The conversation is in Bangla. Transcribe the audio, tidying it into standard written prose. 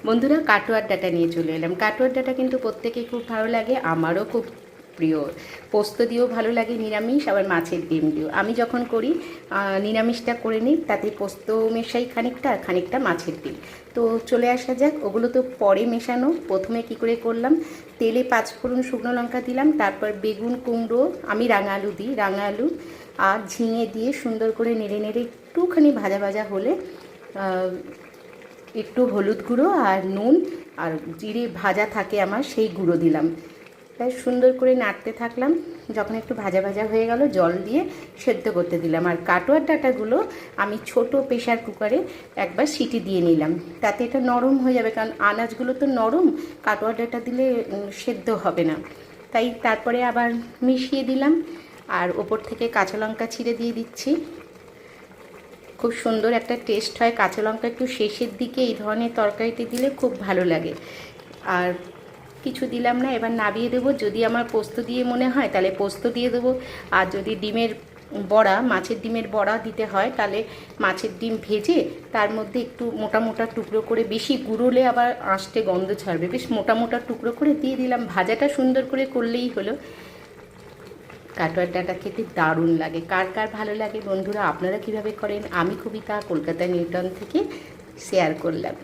বন্ধুরা, কাটোয়ার ডাঁটা নিয়ে চলে এলাম। কাটোয়ার ডাঁটা কিন্তু প্রত্যেকেই খুব ভালো লাগে, আমারও খুব প্রিয়। পোস্ত দিয়েও ভালো লাগে নিরামিষ, আবার মাছের ডিম দিয়েও। আমি যখন করি নিরামিষটা করে নিই, তাতে পোস্ত মেশাই খানিকটা আর খানিকটা মাছের ডিম। তো চলে আসা যাক, ওগুলো তো পরে মেশানো। প্রথমে কি করে করলাম, তেলে 5 ফোড়ন শুকনো লঙ্কা দিলাম, তারপর বেগুন, কুমড়ো, আমি রাঙা আলু দিই, রাঙা আলু আর ঝিঙে দিয়ে সুন্দর করে নেড়ে নেড়ে একটুখানি ভাজা ভাজা হলে একটু হলুদ গুঁড়ো আর নুন আর জিরে ভাজা থাকে আমার, সেই গুঁড়ো দিলাম। তাই সুন্দর করে নাড়তে থাকলাম। যখন একটু ভাজা ভাজা হয়ে গেল, জল দিয়ে সেদ্ধ করতে দিলাম। আর কাটোয়ার ডাঁটাগুলো আমি ছোট প্রেশার কুকারে একবার সিটি দিয়ে নিলাম, তাতে এটা নরম হয়ে যাবে, কারণ আনাজগুলো তো নরম, কাটোয়ার ডাঁটা দিলে সেদ্ধ হবে না। তাই তারপরে আবার মিশিয়ে দিলাম, আর ওপর থেকে কাঁচা লঙ্কা ছিঁড়ে দিয়ে দিচ্ছি। খুব সুন্দর একটা টেস্ট হয়। কাঁচা লঙ্কা একটু শেষের দিকে এই ধরনের তরকারিতে দিলে খুব ভালো লাগে। আর কিছু দিলাম না, এবার নাবিয়ে দেবো। যদি আমার পোস্ত দিয়ে মনে হয় তাহলে পোস্ত দিয়ে দেবো, আর যদি ডিমের বড়া, মাছের ডিমের বড়া দিতে হয়, তাহলে মাছের ডিম ভেজে তার মধ্যে একটু মোটা মোটা টুকরো করে, বেশি গুঁড়োলে আবার আঁশটে গন্ধ ছাড়বে, বেশ মোটা মোটা টুকরো করে দিয়ে দিলাম। ভাজাটা সুন্দর করে করলেই হলো। কাটোয়ার ডাঁটা খেতে দারুণ লাগে। কার কার ভালো লাগে বন্ধুরা, আপনারা কিভাবে করেন? আমি কবিতা, কলকাতা নিউটাউন থেকে শেয়ার করলাম।